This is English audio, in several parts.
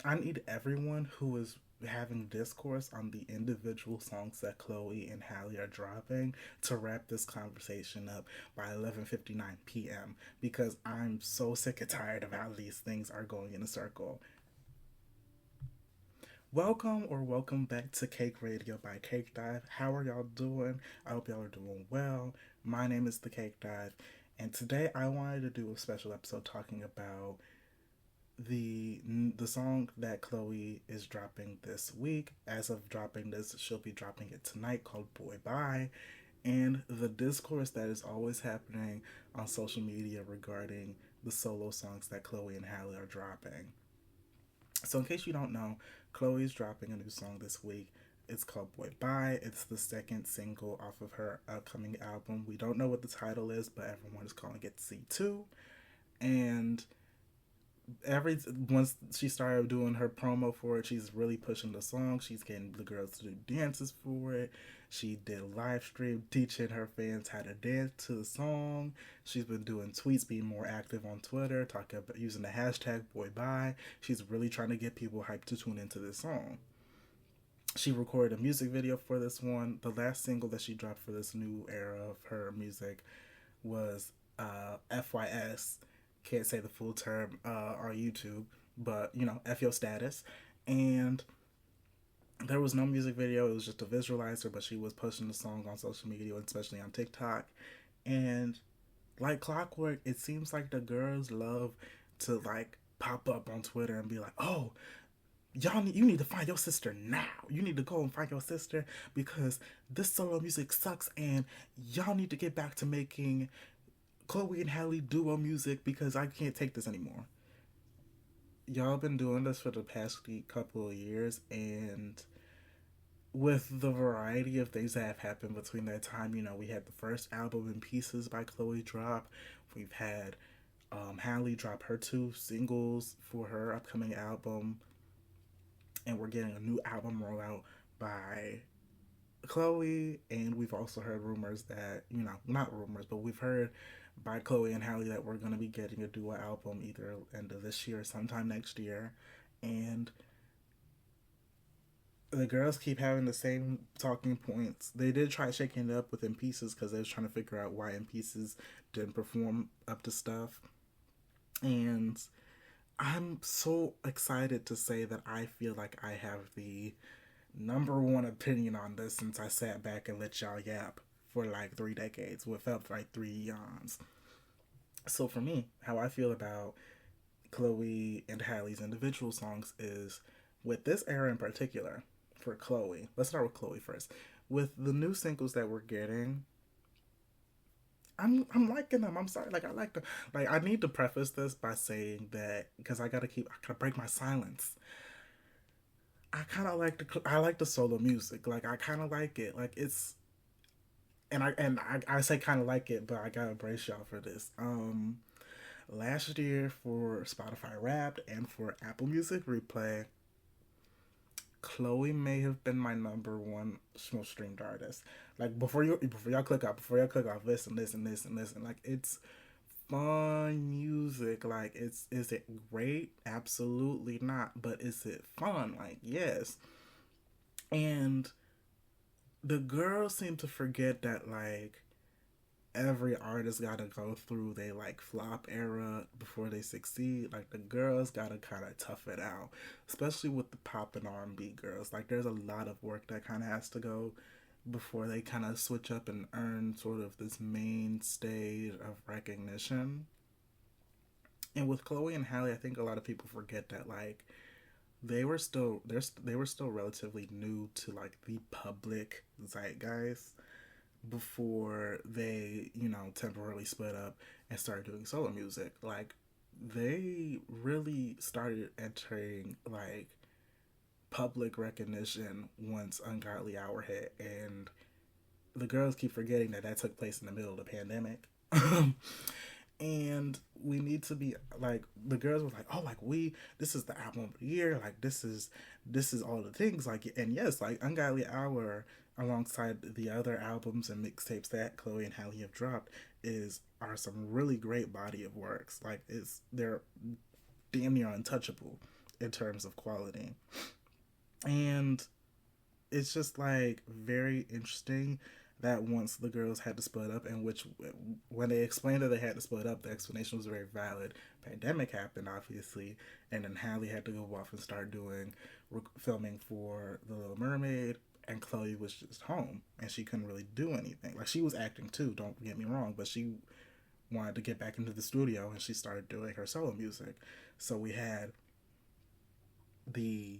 I need everyone who is having discourse on the individual songs that Chloe and Halle are dropping to wrap this conversation up by 11:59 p.m. because I'm so sick and tired of how these things are going in a circle. Welcome back to Cake Radio by CakeDive. How are y'all doing? I hope y'all are doing well. My name is the Cake Dive, and today I wanted to do a special episode talking about the the song that Chloe is dropping this week. As of dropping this, she'll be dropping it tonight, called Boy Bye, and the discourse that is always happening on social media regarding the solo songs that Chloe and Halle are dropping. So, in case you don't know, Chloe's dropping a new song this week. It's called Boy Bye. It's the second single off of her upcoming album. We don't know what the title is, but everyone is calling it C2. And every once she started doing her promo for it, she's really pushing the song. She's getting the girls to do dances for it. She did a live stream teaching her fans how to dance to the song. She's been doing tweets, being more active on Twitter, talking about using the hashtag boy bye. She's really trying to get people hyped to tune into this song. She recorded a music video for this one. The last single that she dropped for this new era of her music was FYS. Can't say the full term on YouTube, but you know, F your status. And there was no music video, it was just a visualizer, but she was pushing the song on social media, especially on TikTok. And like clockwork, it seems like the girls love to like pop up on Twitter and be like, "Oh, you need to find your sister now. You need to go and find your sister because this solo music sucks, and y'all need to get back to making Chloe and Halle duo music because I can't take this anymore." Y'all been doing this for the past couple of years, and with the variety of things that have happened between that time, you know, we had the first album in pieces by Chloe drop. We've had Halle drop her two singles for her upcoming album, and we're getting a new album rollout by Chloe. And we've also heard rumors that, you know, not rumors, but we've heard by Chloe and Halle that we're going to be getting a duo album either end of this year or sometime next year. And the girls keep having the same talking points. They did try shaking it up with In Pieces because they was trying to figure out why In Pieces didn't perform up to stuff. And I'm so excited to say that I feel like I have the number one opinion on this since I sat back and let y'all yap for like 3 decades. What felt like 3 eons. So for me, how I feel about Chloe and Halle's individual songs is with this era in particular. For Chloe, let's start with Chloe first. With the new singles that we're getting, I'm liking them. I'm sorry, like I like them. Like I need to preface this by saying that because I gotta break my silence. I like the solo music. Like I kind of like it. Like it's I say kind of like it, but I gotta brace y'all for this. Last year for Spotify Wrapped and for Apple Music Replay, Chloe may have been my number one most streamed artist. Like before y'all click off, listen, listen, listen, listen. Like it's fun music. Like is it great? Absolutely not. But is it fun? Like yes. And the girls seem to forget that like every artist gotta go through they like flop era before they succeed. Like the girls gotta kind of tough it out, especially with the pop and R&B girls. Like there's a lot of work that kind of has to go before they kind of switch up and earn sort of this main stage of recognition. And with Chloe and Halle, I think a lot of people forget that like they were still relatively new to like the public zeitgeist before they, you know, temporarily split up and started doing solo music. Like they really started entering like public recognition once Ungodly Hour hit, and the girls keep forgetting that that took place in the middle of the pandemic. And we need to be like the girls were like, oh, like we this is the album of the year, like this is all the things, like, and yes, like Ungodly Hour alongside the other albums and mixtapes that Chloe and Halle have dropped is are some really great body of works. Like it's they're damn near untouchable. in terms of quality. And it's just like very interesting that once the girls had to split up, and which when they explained that they had to split up, the explanation was very valid. Pandemic happened, obviously, and then Halle had to go off and start doing filming for The Little Mermaid, and Chloe was just home and she couldn't really do anything. Like, she was acting too, don't get me wrong, but she wanted to get back into the studio and she started doing her solo music. So we had the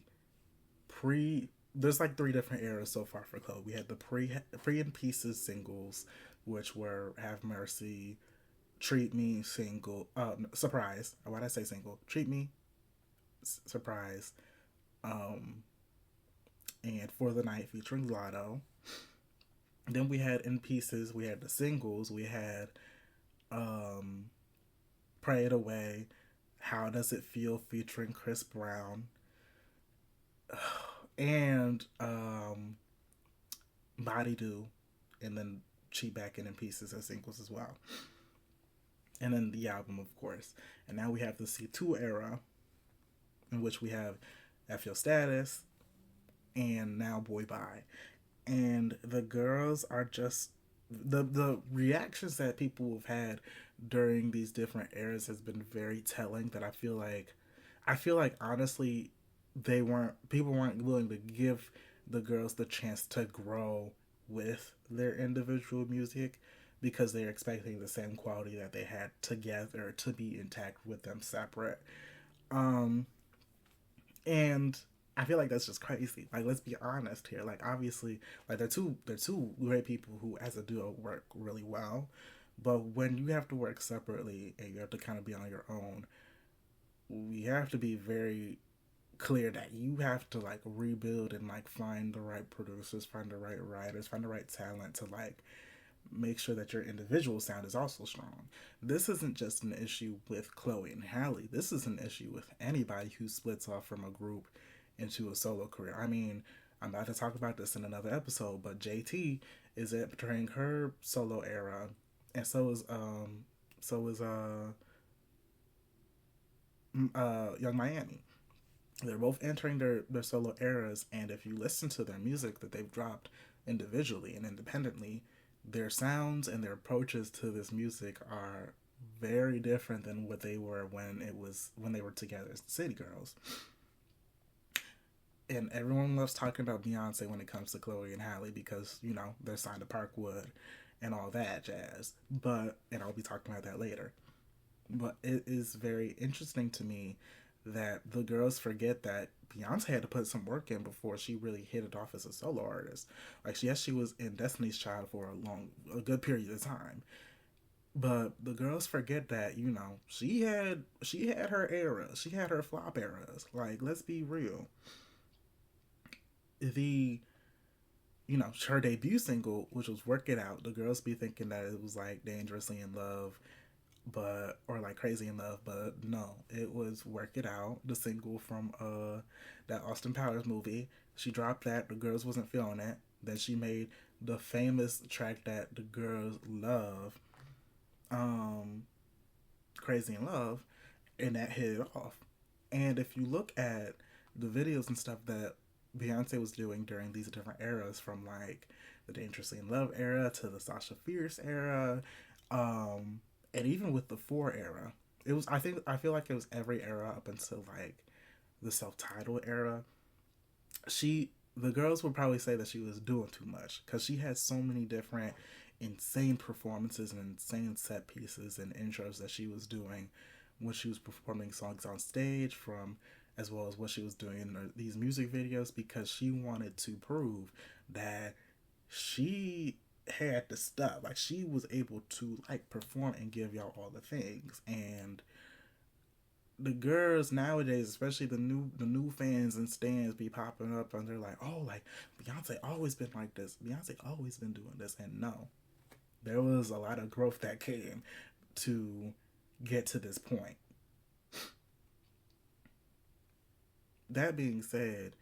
pre there's like three different eras so far for Chloe. We had the pre and pieces singles, which were Have Mercy, Treat Me, single, surprise. Why did I say single? Treat Me, surprise, um, and For the Night featuring Lotto. Then we had in pieces. We had the singles. We had um, Pray It Away, How Does It Feel featuring Chris Brown, and Body Do, and then Cheat Back in Pieces as singles as well. And then the album, of course. And now we have the C2 era, in which we have F Your Status and now Boy Bye. And the girls are just the reactions that people have had during these different eras has been very telling. That I feel like honestly people weren't willing to give the girls the chance to grow with their individual music because they're expecting the same quality that they had together to be intact with them separate. Um, and I feel like that's just crazy. Like, let's be honest here. Like, obviously, like they're two great people who, as a duo, work really well. But when you have to work separately and you have to kind of be on your own, we have to be very clear that you have to like rebuild and like find the right producers, find the right writers, find the right talent to like make sure that your individual sound is also strong. This isn't just an issue with Chloe and Halle. This is an issue with anybody who splits off from a group into a solo career. I mean, I'm about to talk about this in another episode, but JT is entering her solo era, and so is Young Miami. They're both entering their solo eras, and if you listen to their music that they've dropped individually and independently, their sounds and their approaches to this music are very different than what they were when they were together as the City Girls. And everyone loves talking about Beyonce when it comes to Chloe and Halle because, you know, they're signed to Parkwood and all that jazz. And I'll be talking about that later. But it is very interesting to me that the girls forget that Beyonce had to put some work in before she really hit it off as a solo artist. Like, yes, she was in Destiny's Child for a good period of time, but the girls forget that, you know, she had her era, she had her flop eras. Like, let's be real. The her debut single, which was "Work It Out," the girls be thinking that it was like Dangerously in Love, but or like Crazy in Love, but no, it was "Work It Out," the single from that Austin Powers movie. She dropped that, the girls wasn't feeling it. Then she made the famous track that the girls love, um Crazy in Love, and that hit it off. And if you look at the videos and stuff that Beyonce was doing during these different eras, from like the Dangerously in Love era to the Sasha Fierce era, and even with the Four era, it was I feel like it was every era up until like the self-titled era. The girls would probably say that she was doing too much because she had so many different insane performances and insane set pieces and intros that she was doing when she was performing songs on stage, from as well as what she was doing in these music videos, because she wanted to prove that she had the stuff. Like, she was able to like perform and give y'all all the things. And the girls nowadays, especially the new fans and stands, be popping up and they're like, oh, like Beyonce always been like this. Beyonce always been doing this. And no, there was a lot of growth that came to get to this point. That being said,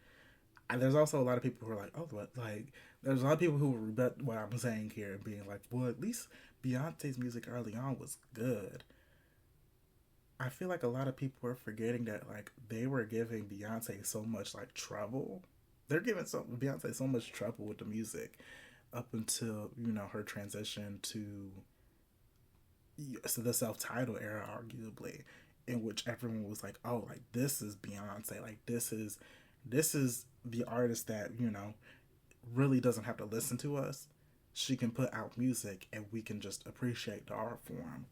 there's also a lot of people who are like, oh, but like, there's a lot of people who will rebut what I'm saying here and being like, well, at least Beyonce's music early on was good. I feel like a lot of people are forgetting that like they were giving Beyonce so much like trouble. They're giving Beyonce so much trouble with the music up until her transition to the self-titled era, arguably, in which everyone was like, "Oh, like this is Beyonce. Like this is the artist that really doesn't have to listen to us. She can put out music, and we can just appreciate the art form."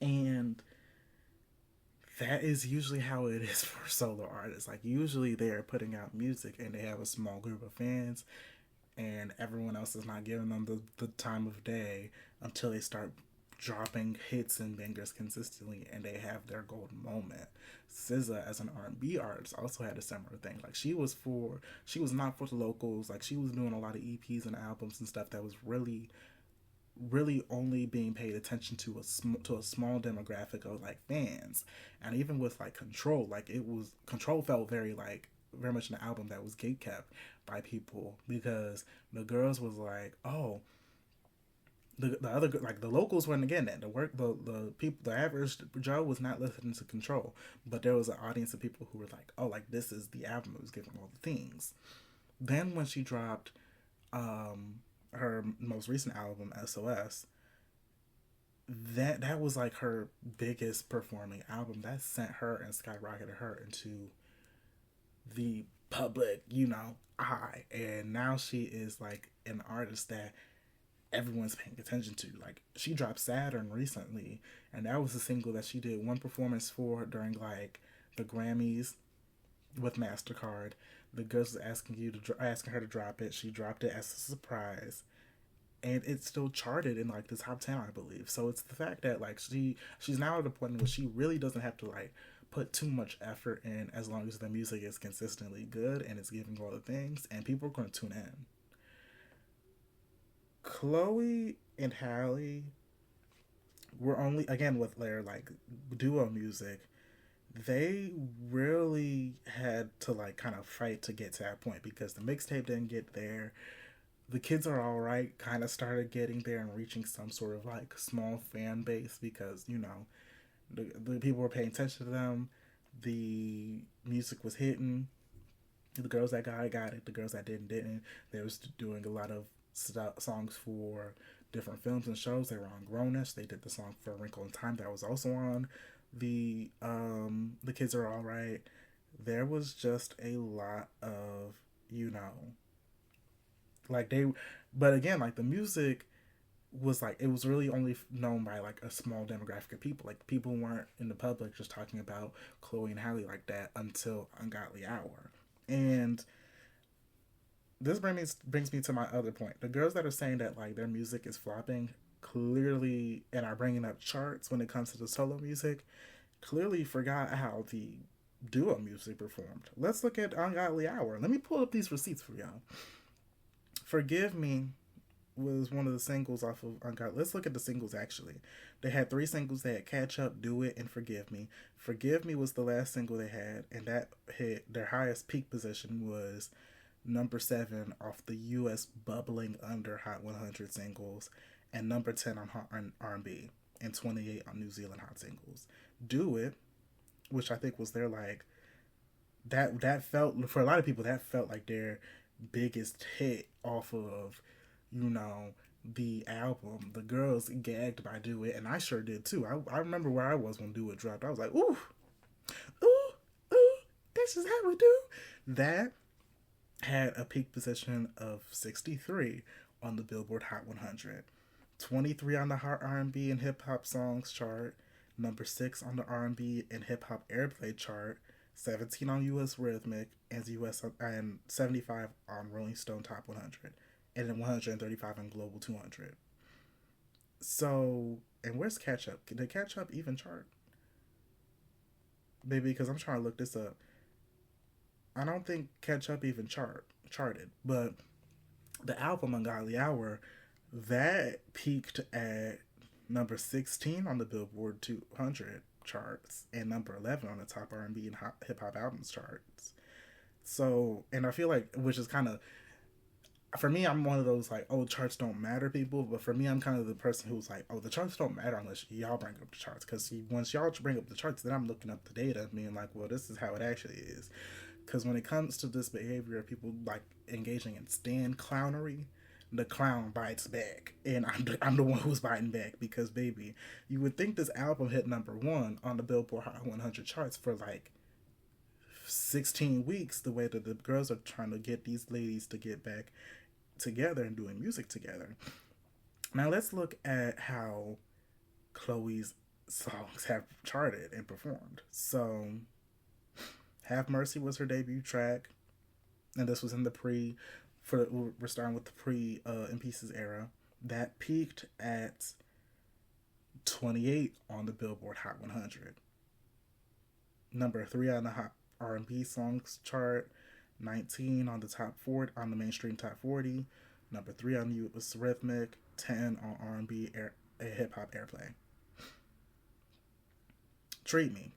And that is usually how it is for solo artists. Like usually they're putting out music and they have a small group of fans, and everyone else is not giving them the time of day until they start dropping hits and bangers consistently and they have their golden moment. SZA as an R&B artist also had a similar thing. Like she was not for the locals. Like she was doing a lot of EPs and albums and stuff that was really only being paid attention to a small demographic of like fans. And even with like Control, like it was Control felt very much an album that was gatekept by people because the girls was like, oh, the other, like the locals weren't getting that. The people, the average Joe was not listening to Control, but there was an audience of people who were like, oh, like this is the album that was giving all the things. Then when she dropped her most recent album, SOS, that was like her biggest performing album. That sent her and skyrocketed her into the public, eye. And now she is like an artist that everyone's paying attention to. Like she dropped Saturn recently, and that was a single that she did one performance for during like the Grammys with MasterCard. The girls was asking her to drop it. She dropped it as a surprise, and it still charted in like the top 10, I believe. So it's the fact that like she's now at a point where she really doesn't have to like put too much effort in, as long as the music is consistently good and it's giving all the things, and people are going to tune in. Chloe and Halle were only, again, with their like duo music, they really had to like kind of fight to get to that point because the mixtape didn't get there. The Kids Are Alright kind of started getting there and reaching some sort of like small fan base because the people were paying attention to them. The music was hitting. The girls that got it. The girls that didn't. They was doing a lot of songs for different films and shows. They were on Grownish. They did the song for A Wrinkle in Time that was also on the Kids Are Alright. There was just a lot of like they, but again, like the music was like, it was really only known by like a small demographic of people. Like people weren't in the public just talking about Chloe and Halle like that until Ungodly Hour. And this brings me to my other point. The girls that are saying that like their music is flopping clearly and are bringing up charts when it comes to the solo music clearly forgot how the duo music performed. Let's look at Ungodly Hour. Let me pull up these receipts for y'all. Forgive Me was one of the singles off of Ungodly. Let's look at the singles actually. They had 3 singles. They had Catch Up, Do It, and Forgive Me. Forgive Me was the last single they had, and that hit their highest peak position was number 7 off the U.S. Bubbling Under Hot 100 singles, and number 10 on Hot R&B, and 28 on New Zealand Hot Singles. Do It, which I think was their like that felt, for a lot of people, that felt like their biggest hit off of the album. The girls gagged by Do It, and I sure did too. I remember where I was when Do It dropped. I was like, ooh, ooh, ooh, this is how we do. That had a peak position of 63 on the Billboard Hot 100, 23 on the Hot R&B and Hip Hop Songs chart, number 6 on the R&B and Hip Hop Airplay chart, 17 on US Rhythmic, and 75 on Rolling Stone Top 100, and then 135 on Global 200. So, and where's Catch Up? Did Catch Up even chart? Maybe because I'm trying to look this up. I don't think Catch Up even charted, but the album Ungodly Hour, that peaked at number 16 on the Billboard 200 charts and number 11 on the top R&B and hip hop albums charts. So, and I feel like, which is kind of, for me, I'm one of those like, oh, charts don't matter people. But for me, I'm kind of the person who's like, oh, the charts don't matter unless y'all bring up the charts. Because once y'all bring up the charts, then I'm looking up the data, being like, well, this is how it actually is. Because when it comes to this behavior of people like engaging in stand clownery, the clown bites back, and I'm the one who's biting back because baby, you would think this album hit number one on the Billboard Hot 100 charts for like 16 weeks. The way that the girls are trying to get these ladies to get back together and doing music together. Now let's look at how Chloe's songs have charted and performed. So, Have Mercy was her debut track, and this was in the pre. We're starting with the pre In Pieces era. That peaked at 28 on the Billboard Hot 100. Number 3 on the Hot R&B Songs chart, 19 on the top 40 on the mainstream top 40, number 3 on US Rhythmic, 10 on R&B hip hop airplay. Treat Me.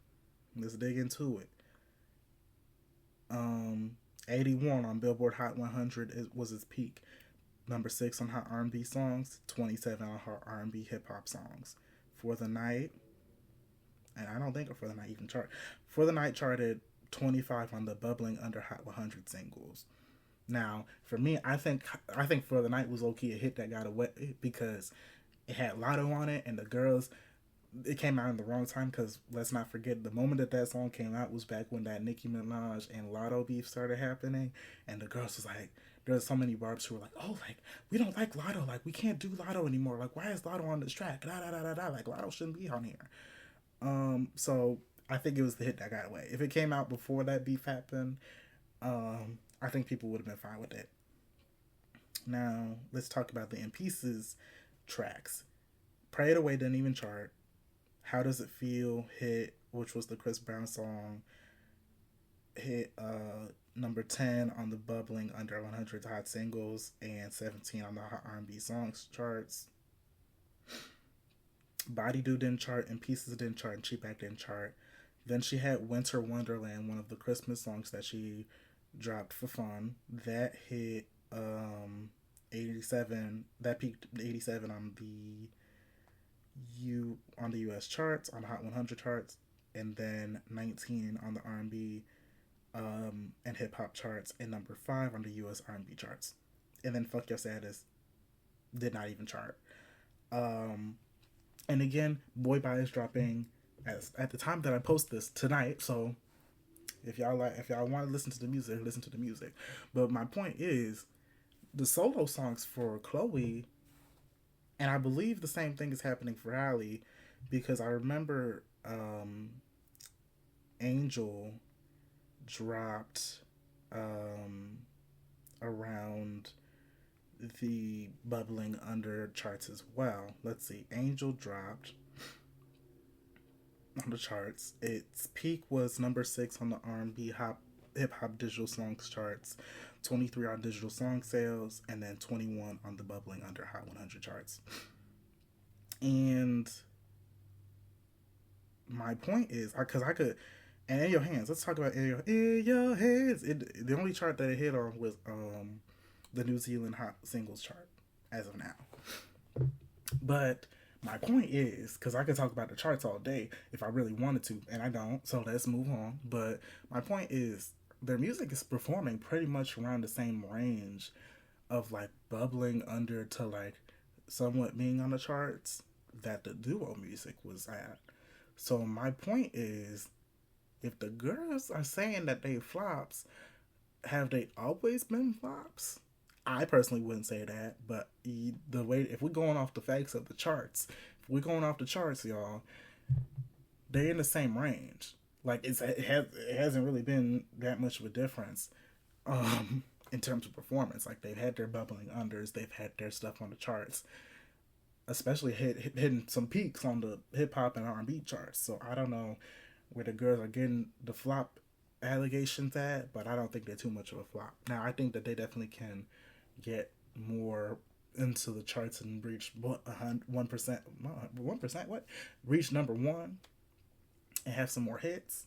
Let's dig into it. 81 on Billboard Hot 100 was its peak. Number 6 on Hot R&B Songs, 27 on Hot R&B hip hop songs. For the Night, and I don't think For the Night even chart. For the Night charted 25 on the Bubbling Under Hot 100 singles. Now, for me, I think For the Night was low-key a hit that got away because it had Lotto on it, and the girls, it came out in the wrong time because let's not forget the moment that song came out was back when that Nicki Minaj and Lotto beef started happening, and the girls was like, there's so many barbs who were like, oh, like, we don't like Lotto, like, we can't do Lotto anymore, like, why is Lotto on this track, da da da da da, like, Lotto shouldn't be on here. So I think it was the hit that got away. If it came out before that beef happened, I think people would have been fine with it. Now let's talk about the In Pieces tracks. Pray It Away didn't even chart. How Does It Feel hit, which was the Chris Brown song, hit number 10 on the Bubbling Under 100 Hot Singles and 17 on the Hot R&B Songs charts. Body Do didn't chart, and Pieces didn't chart, and Cheap Act didn't chart. Then she had Winter Wonderland, one of the Christmas songs that she dropped for fun. That hit 87. That peaked 87 on the US charts, on the Hot 100 charts, and then 19 on the R&B and hip hop charts, and number 5 on the US R&B charts. And then Fuck Your Status did not even chart. And again, Boy Bye is dropping at the time that I post this tonight. So if y'all want to listen to the music, listen to the music. But my point is, the solo songs for Chloe, and I believe the same thing is happening for Halle, because I remember Angel dropped around the Bubbling Under charts as well. Let's see, Angel dropped on the charts. Its peak was number 6 on the R&B hip hop digital songs charts, 23 on digital song sales, and then 21 on the Bubbling Under Hot 100 charts. And my point is, because I could, and In Your Hands. Let's talk about In Your Hands. The only chart that it hit on was the New Zealand Hot Singles chart as of now. But my point is, because I could talk about the charts all day if I really wanted to, and I don't, so let's move on. But my point is, their music is performing pretty much around the same range of like Bubbling Under to like somewhat being on the charts that the duo music was at. So my point is, if the girls are saying that they flops, have they always been flops? I personally wouldn't say that, but the way, if we're going off the facts of the charts, y'all, they're in the same range. Like it hasn't really been that much of a difference in terms of performance. Like they've had their bubbling unders, they've had their stuff on the charts, especially hitting some peaks on the hip hop and R&B charts. So I don't know where the girls are getting the flop allegations at, but I don't think they're too much of a flop. Now I think that they definitely can get more into the charts and reach 1%, what? Reach number 1 and have some more hits.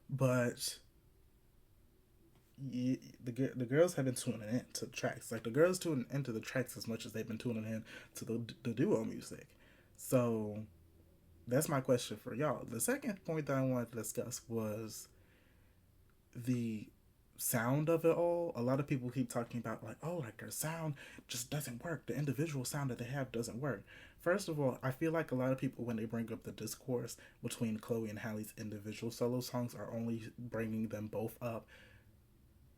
But the girls have been tuning in to the tracks. Like the girls tune into the tracks as much as they've been tuning in to the duo music. So that's my question for y'all. The second point that I wanted to discuss was the sound of it all. A lot of people keep talking about like, oh, like their sound just doesn't work. The individual sound that they have doesn't work. First of all, I feel like a lot of people, when they bring up the discourse between Chloe and Halle's individual solo songs, are only bringing them both up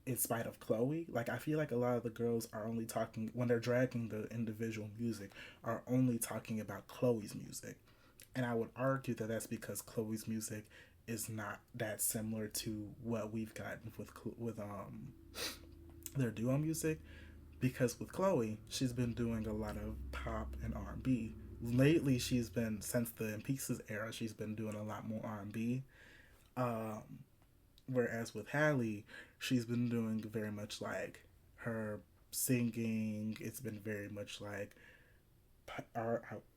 in spite of Chloe. Like I feel like a lot of the girls are only talking, when they're dragging the individual music, are only talking about Chloe's music. And I would argue that that's because Chloe's music is not that similar to what we've gotten with their duo music. Because with Chloe, she's been doing a lot of pop and R&B. Lately, she's been, since the In Pieces era, she's been doing a lot more R&B. Um, Whereas with Halle, she's been doing very much like her singing. It's been very much like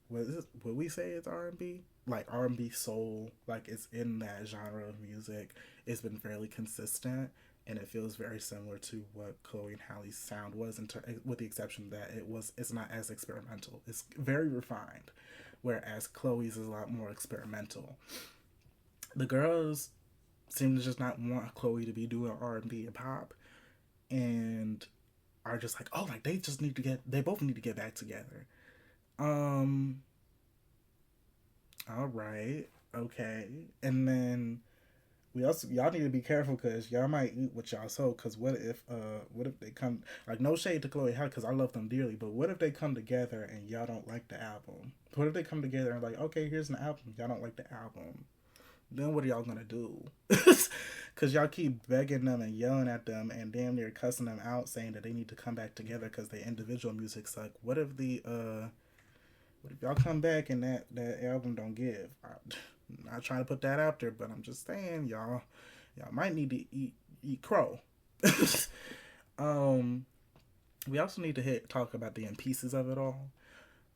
what is it? Would we say it's R&B? Like R&B soul, like it's in that genre of music. It's been fairly consistent, and it feels very similar to what Chloe and Halle's sound was, with the exception that it's not as experimental. It's very refined, whereas Chloe's is a lot more experimental. The girls seem to just not want Chloe to be doing R&B and pop, and are just like, oh, like they both need to get back together. Um, all right, okay, and then y'all need to be careful because y'all might eat what y'all sow. Because what if they come, like, no shade to Chloe Halle because I love them dearly, but what if they come together and y'all don't like the album? What if they come together and like, okay, here's an album, y'all don't like the album? Then what are y'all gonna do? Because y'all keep begging them and yelling at them and damn near cussing them out, saying that they need to come back together because their individual music suck. What if y'all come back and that album don't give? I'm not trying to put that out there, but I'm just saying y'all might need to eat crow. um, we also need to talk about the In Pieces of it all.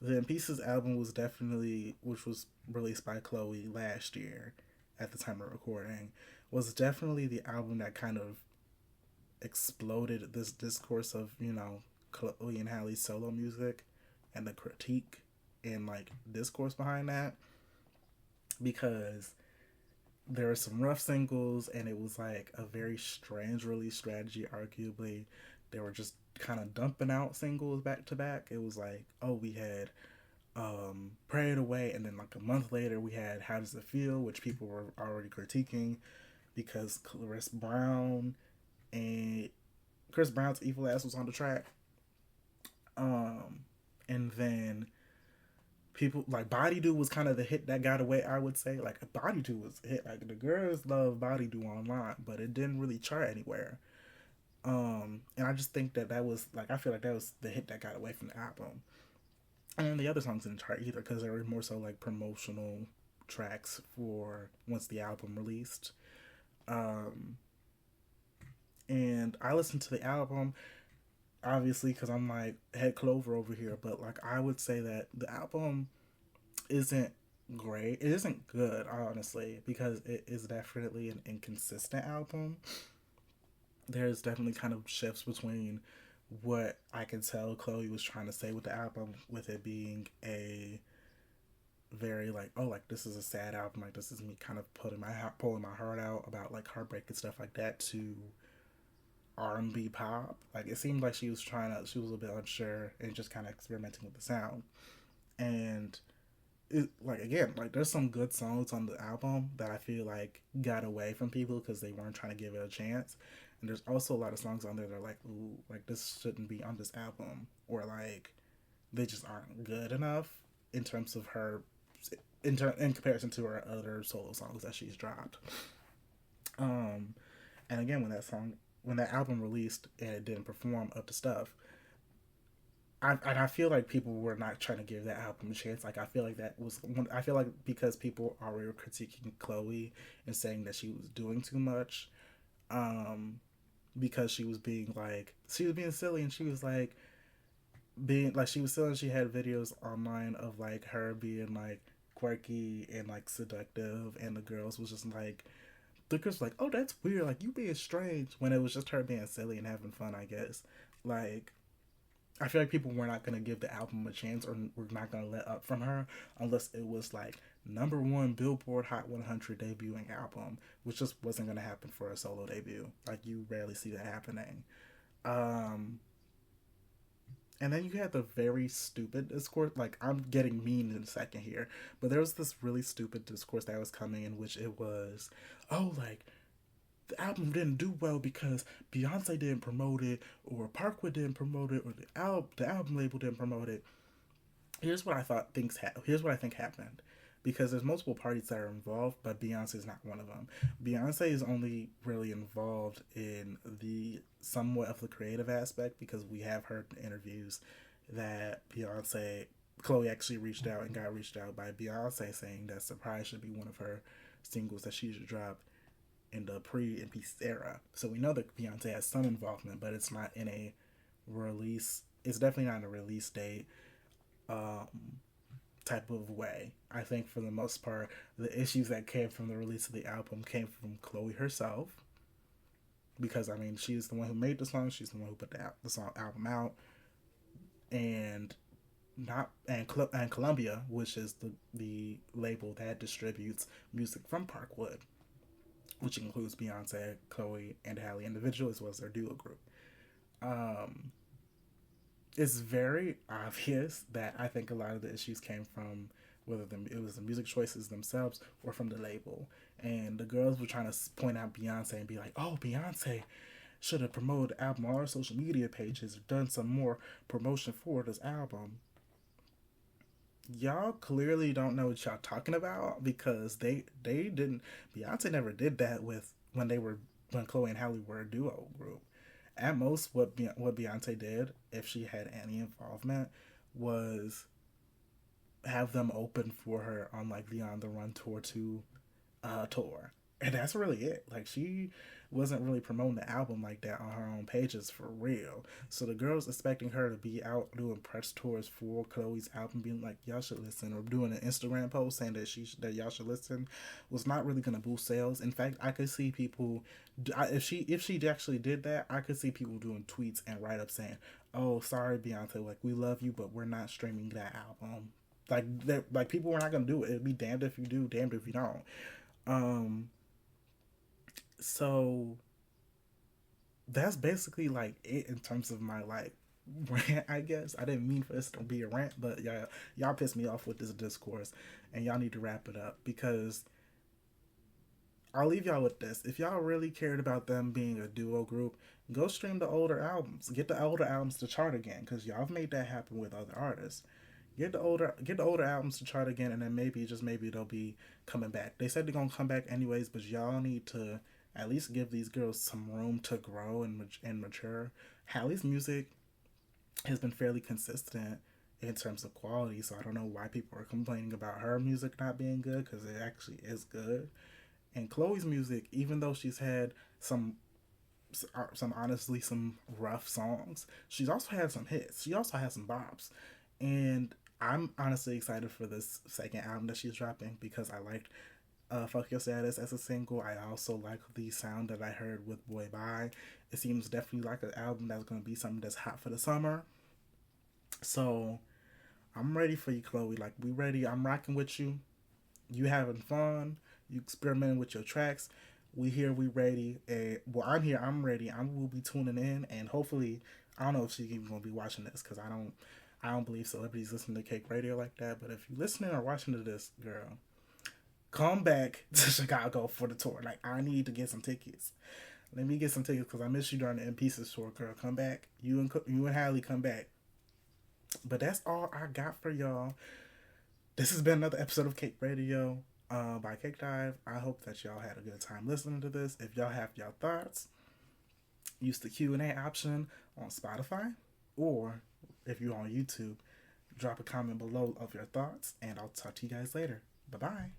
The In Pieces album was definitely, which was released by Chloe last year at the time of recording, was definitely the album that kind of exploded this discourse of, Chloe and Halle's solo music and the critique and like discourse behind that, because there were some rough singles and it was like a very strange release strategy. Arguably, they were just kind of dumping out singles back to back. It was like, oh, we had Pray It Away, and then like a month later we had How Does It Feel, which people were already critiquing because Chris Brown's Evil Ass was on the track. And then people like Body Do was kind of the hit that got away, I would say. Like Body Do was a hit. Like the girls love Body Do online, but it didn't really chart anywhere. And I just think that was like, I feel like that was the hit that got away from the album. And then the other songs didn't chart either because they were more so like promotional tracks for once the album released. And I listened to the album obviously because I'm like head Clover over here, but like I would say that the album isn't great. It isn't good, honestly, because it is definitely an inconsistent album. There's definitely kind of shifts between what I can tell Chloe was trying to say with the album, with it being a very like, oh, like this is a sad album, like this is me kind of pulling my heart out about like heartbreak and stuff like that, to R&B pop. Like it seemed like she was a bit unsure and just kind of experimenting with the sound. And it, like, again, like there's some good songs on the album that I feel like got away from people because they weren't trying to give it a chance. And there's also a lot of songs on there that are like, ooh, like this shouldn't be on this album, or like they just aren't good enough in terms of her, in comparison to her other solo songs that she's dropped. And again, when that album released and it didn't perform up to stuff, I feel like people were not trying to give that album a chance. Like I feel like because people already were critiquing Chloe and saying that she was doing too much, because she was being silly, and she was like being like, she was silly, and she had videos online of like her being like quirky and like seductive, and the girls was just like the girls were like, oh, that's weird. Like, you being strange, when it was just her being silly and having fun, I guess. Like, I feel like people were not going to give the album a chance, or were not going to let up from her unless it was like number one Billboard Hot 100 debuting album, which just wasn't going to happen for a solo debut. Like, you rarely see that happening. Um, and then you had the very stupid discourse. Like, I'm getting mean in a second here, but there was this really stupid discourse that was coming in which it was, oh, like, the album didn't do well because Beyonce didn't promote it, or Parkwood didn't promote it, or the album label didn't promote it. Here's what I think happened, because there's multiple parties that are involved, but Beyonce is not one of them. Beyonce is only really involved in the somewhat of the creative aspect, because we have heard in interviews that Chloe actually reached out and got reached out by Beyonce saying that Surprise should be one of her singles that she should drop in the pre and Peace era. So we know that Beyonce has some involvement, but it's not in a release. It's definitely not in a release date um, type of way. I think for the most part, the issues that came from the release of the album came from Chloe herself, because I mean, she's the one who made the song. She's the one who put the song album out, and not and Columbia, which is the label that distributes music from Parkwood, which includes Beyonce, Chloe, and Halle individual, as well as their duo group. Um, it's very obvious that I think a lot of the issues came from whether it was the music choices themselves or from the label. And the girls were trying to point out Beyonce and be like, oh, Beyonce should have promoted the album on our social media pages or done some more promotion for this album. Y'all clearly don't know what y'all talking about, because they didn't. Beyonce never did that with when Chloe and Halle were a duo group. At most, what Beyonce did, if she had any involvement, was have them open for her on like the On the Run tour, and that's really it. Like, she wasn't really promoting the album like that on her own pages for real. So the girls expecting her to be out doing press tours for Chloe's album, being like, y'all should listen, or doing an Instagram post saying that y'all should listen, was not really gonna boost sales. In fact, I could see people, if she actually did that, I could see people doing tweets and write up saying, oh, sorry Beyonce, like, we love you, but we're not streaming that album. Like people were not gonna do it. It'd be damned if you do, damned if you don't. Um, so that's basically like it in terms of my like rant. I guess I didn't mean for this to be a rant, but y'all pissed me off with this discourse, and y'all need to wrap it up, because I'll leave y'all with this. If y'all really cared about them being a duo group, go stream the older albums. Get the older albums to chart again, because y'all have made that happen with other artists. Get the older albums to chart again, and then maybe they'll be coming back. They said they're gonna come back anyways, but y'all need to at least give these girls some room to grow and mature. Halle's music has been fairly consistent in terms of quality, so I don't know why people are complaining about her music not being good, because it actually is good. And Chloe's music, even though she's had some honestly some rough songs, she's also had some hits. She also has some bops, and I'm honestly excited for this second album that she's dropping, because I liked Fuck Your Status as a single. I also like the sound that I heard with Boy Bye. It seems definitely like an album that's going to be something that's hot for the summer. So I'm ready for you, Chloe. Like, we ready. I'm rocking with you. You having fun. You experimenting with your tracks. We here, we ready. And well, I'm here, I'm ready. I will be tuning in, and hopefully, I don't know if she's even gonna be watching this, because I don't believe celebrities listen to Cake Radio like that. But if you're listening or watching to this, girl, come back to Chicago for the tour. Like, I need to get some tickets. Let me get some tickets, because I missed you during the In Pieces tour, girl. Come back. You and Halle, come back. But that's all I got for y'all. This has been another episode of Cake Radio by CakeDive. I hope that y'all had a good time listening to this. If y'all have y'all thoughts, use the Q&A option on Spotify, or if you're on YouTube, drop a comment below of your thoughts, and I'll talk to you guys later. Bye-bye.